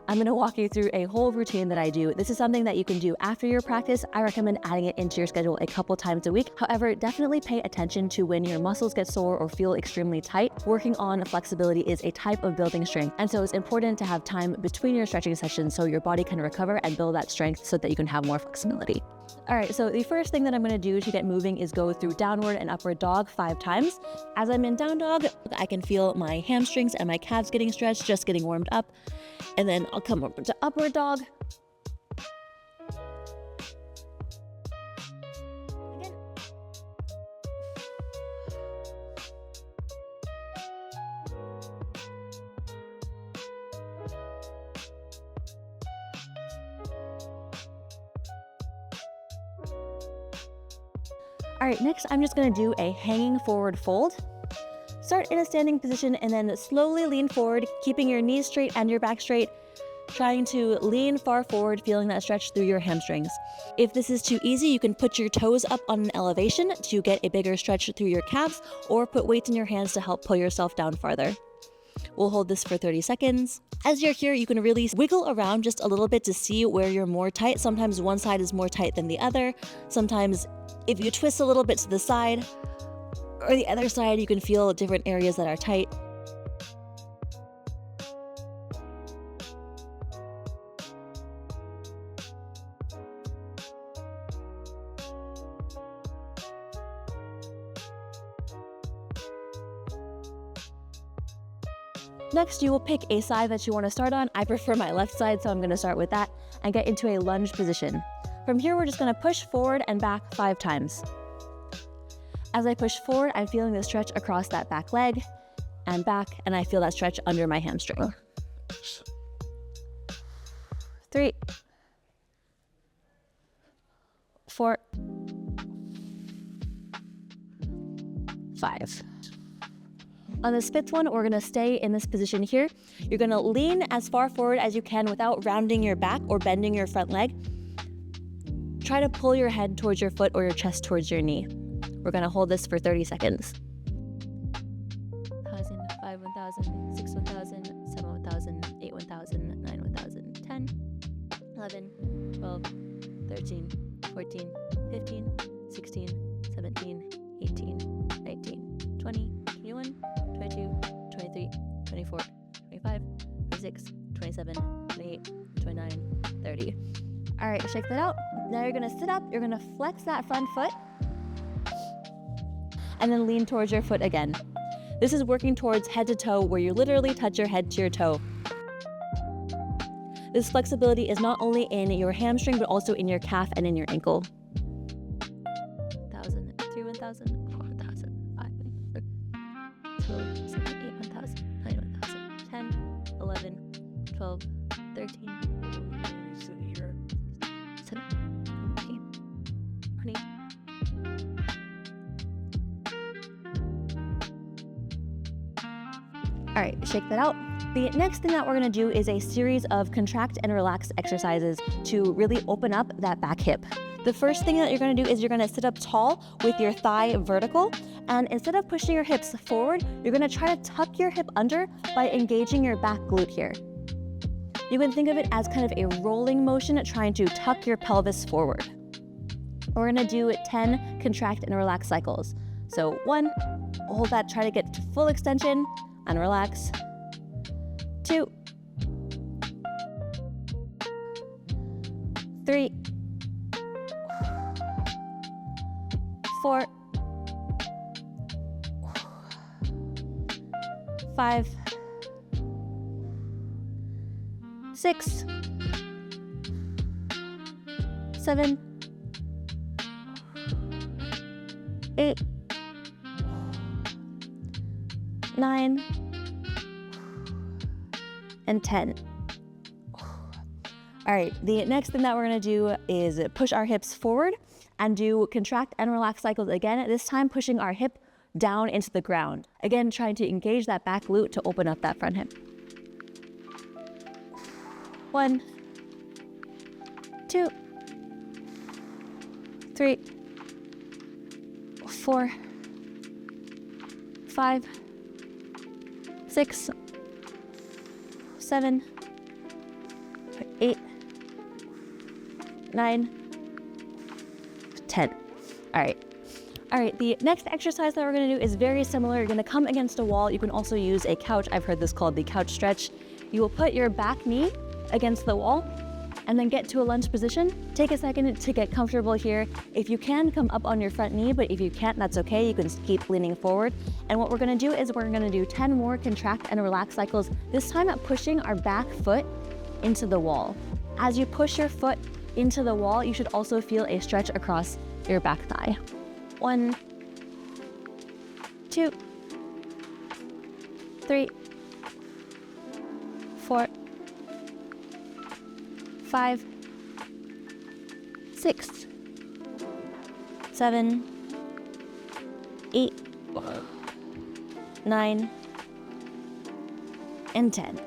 I'm gonna walk you through a whole routine that I do. This is something that you can do after your practice. I recommend adding it into your schedule a couple times a week. However, definitely pay attention to when your muscles get sore or feel extremely tight. Working on flexibility is a type of building strength, and so it's important to have time between your stretching sessions so your body can recover and build that strength so that you can have more flexibility. All right, so the first thing that I'm gonna do to get moving is go through downward and upward dog 5 times. As I'm in down dog, I can feel my hamstrings and my calves getting stretched, just getting warmed up. And then I'll come over to upward dog. Again. All right, next I'm just gonna do a hanging forward fold. Start in a standing position and then slowly lean forward, keeping your knees straight and your back straight, trying to lean far forward, feeling that stretch through your hamstrings. If this is too easy, you can put your toes up on an elevation to get a bigger stretch through your calves, or put weights in your hands to help pull yourself down farther. We'll hold this for 30 seconds. As you're here, you can really wiggle around just a little bit to see where you're more tight. Sometimes one side is more tight than the other. Sometimes if you twist a little bit to the side or the other side, you can feel different areas that are tight. Next, you will pick a side that you want to start on. I prefer my left side, so I'm going to start with that and get into a lunge position. From here, we're just going to push forward and back 5 times. As I push forward, I'm feeling the stretch across that back leg and back, and I feel that stretch under my hamstring. 3, 4, 5. On this 5th one, we're gonna stay in this position here. You're gonna lean as far forward as you can without rounding your back or bending your front leg. Try to pull your head towards your foot or your chest towards your knee. We're gonna hold this for 30 seconds. 1,000, 5, 1,000, 6, 1,000, 7, 1,000, 8, 1,000, 9, 1,000, 10, 11, 12, 13, 14, 15, 16, 17, 18, 19, 20, 21, 22, 23, 24, 25, 26, 27, 28, 29, 30. All right, shake that out. Now you're gonna sit up, you're gonna flex that front foot, and then lean towards your foot again. This is working towards head to toe, where you literally touch your head to your toe. This flexibility is not only in your hamstring, but also in your calf and in your ankle. 1,000, 3, 1,000, 4, 1,000, 5, 12, 7, 8, 1,000, 9, 1,000, 10, 11, 12, 13, 17, 20. All right, shake that out. The next thing that we're gonna do is a series of contract and relax exercises to really open up that back hip. The first thing that you're gonna do is you're gonna sit up tall with your thigh vertical, and instead of pushing your hips forward, you're gonna try to tuck your hip under by engaging your back glute here. You can think of it as kind of a rolling motion, trying to tuck your pelvis forward. We're gonna do 10 contract and relax cycles. So 1, hold that, try to get to full extension and relax. 2, 3, 4, 5, 6, 7, 8, 9, and 10. All right, the next thing that we're gonna do is push our hips forward and do contract and relax cycles again, this time pushing our hip down into the ground. Again, trying to engage that back glute to open up that front hip. 1, 2, 3, 4, 5, 6, 7, 8, 9, 10. All right. All right, the next exercise that we're gonna do is very similar. You're gonna come against a wall. You can also use a couch. I've heard this called the couch stretch. You will put your back knee against the wall and then get to a lunge position. Take a second to get comfortable here. If you can, come up on your front knee, but if you can't, that's okay. You can keep leaning forward. And what we're gonna do is we're gonna do 10 more contract and relax cycles, this time at pushing our back foot into the wall. As you push your foot into the wall, you should also feel a stretch across your back thigh. 1, 2, 3, 4, 5, 6, 7, 8, 9, and 10.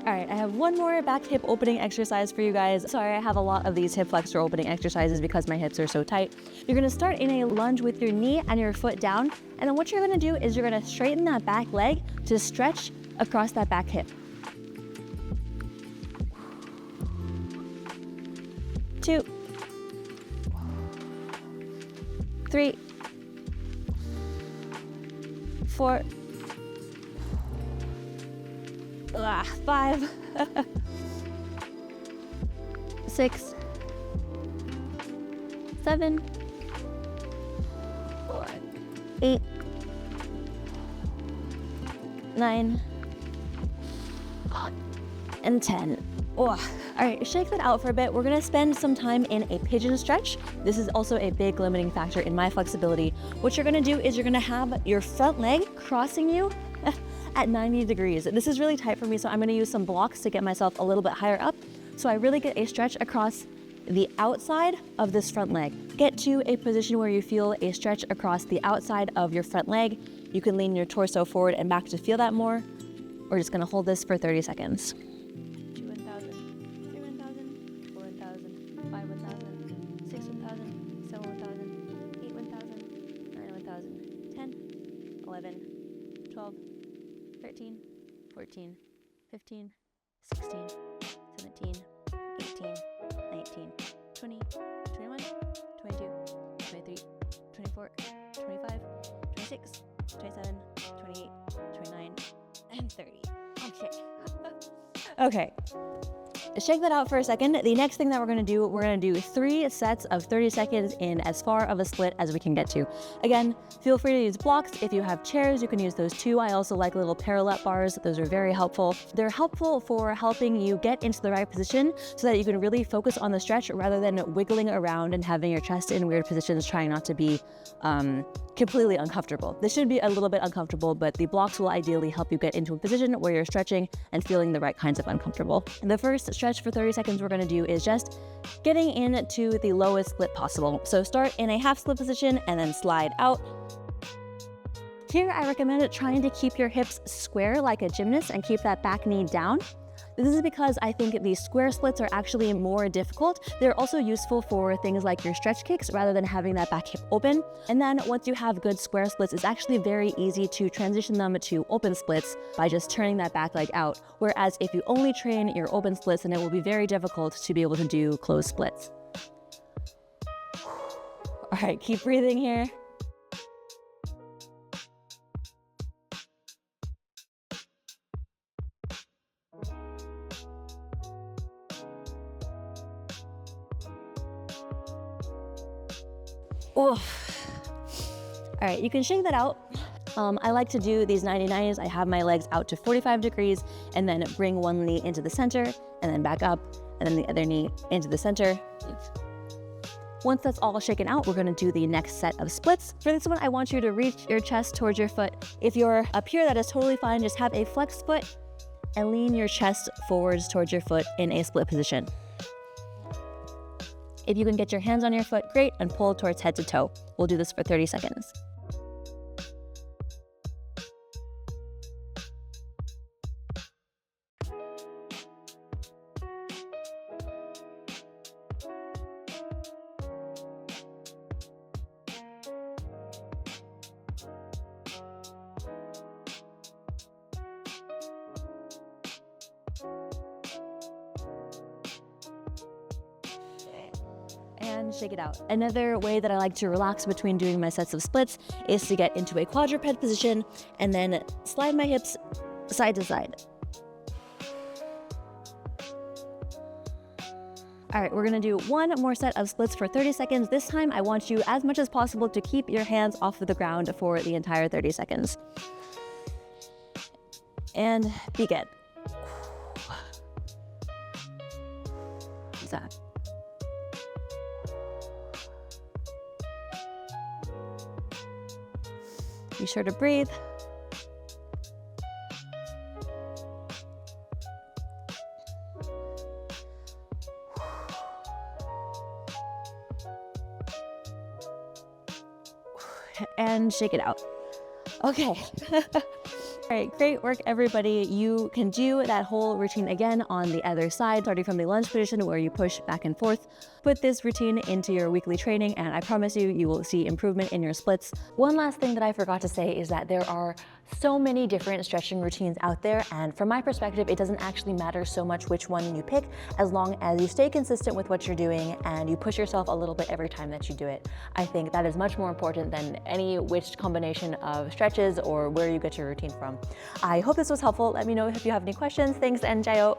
All right, I have one more back hip opening exercise for you guys. Sorry, I have a lot of these hip flexor opening exercises because my hips are so tight. You're gonna start in a lunge with your knee and your foot down. And then what you're gonna do is you're gonna straighten that back leg to stretch across that back hip. 2, 3, 4, 5, 6, 7, 8, 9, and 10. All right, shake that out for a bit. We're gonna spend some time in a pigeon stretch. This is also a big limiting factor in my flexibility. What you're gonna do is you're gonna have your front leg crossing you at 90 degrees. This is really tight for me, so I'm gonna use some blocks to get myself a little bit higher up, so I really get a stretch across the outside of this front leg. Get to a position where you feel a stretch across the outside of your front leg. You can lean your torso forward and back to feel that more. We're just gonna hold this for 30 seconds. 2 1,000, 3 1,000, 4 1,000, 5 1,000, 6 1,000, 7 1,000, 8 1,000, 9 1,000, 10, 11, 12, 13, 14, 15, 16, 17, 18, 19, 20, 21, 22, 23, 24, 25, 26, 27, 28, 29, and 30. Okay. Okay. Shake that out for a second. The next thing that we're gonna do 3 sets of 30 seconds in as far of a split as we can get to. Again, feel free to use blocks. If you have chairs, you can use those too. I also like little parallel bars. Those are very helpful. They're helpful for helping you get into the right position so that you can really focus on the stretch rather than wiggling around and having your chest in weird positions, trying not to be completely uncomfortable. This should be a little bit uncomfortable, but the blocks will ideally help you get into a position where you're stretching and feeling the right kinds of uncomfortable. And the first stretch for 30 seconds we're gonna do is just getting into the lowest split possible. So start in a half split position and then slide out. Here I recommend trying to keep your hips square like a gymnast and keep that back knee down. This is because I think these square splits are actually more difficult. They're also useful for things like your stretch kicks rather than having that back hip open. And then once you have good square splits, it's actually very easy to transition them to open splits by just turning that back leg out. Whereas if you only train your open splits, then it will be very difficult to be able to do closed splits. All right, keep breathing here. Oof. All right, you can shake that out. I like to do these 99s. I have my legs out to 45 degrees and then bring one knee into the center and then back up and then the other knee into the center. Once that's all shaken out, we're gonna do the next set of splits. For this one, I want you to reach your chest towards your foot. If you're up here, that is totally fine. Just have a flexed foot and lean your chest forwards towards your foot in a split position. If you can get your hands on your foot, great, and pull towards head to toe. We'll do this for 30 seconds. and shake it out. Another way that I like to relax between doing my sets of splits is to get into a quadruped position and then slide my hips side to side. All right, we're gonna do one more set of splits for 30 seconds. This time, I want you as much as possible to keep your hands off of the ground for the entire 30 seconds. And begin. What's that? Be sure to breathe. And shake it out. Okay. All right, great work, everybody. You can do that whole routine again on the other side, starting from the lunge position where you push back and forth. Put this routine into your weekly training, and I promise you, you will see improvement in your splits. One last thing that I forgot to say is that there are so many different stretching routines out there, and from my perspective, it doesn't actually matter so much which one you pick, as long as you stay consistent with what you're doing and you push yourself a little bit every time that you do it. I think that is much more important than any which combination of stretches or where you get your routine from. I hope this was helpful. Let me know if you have any questions. Thanks, and jayo!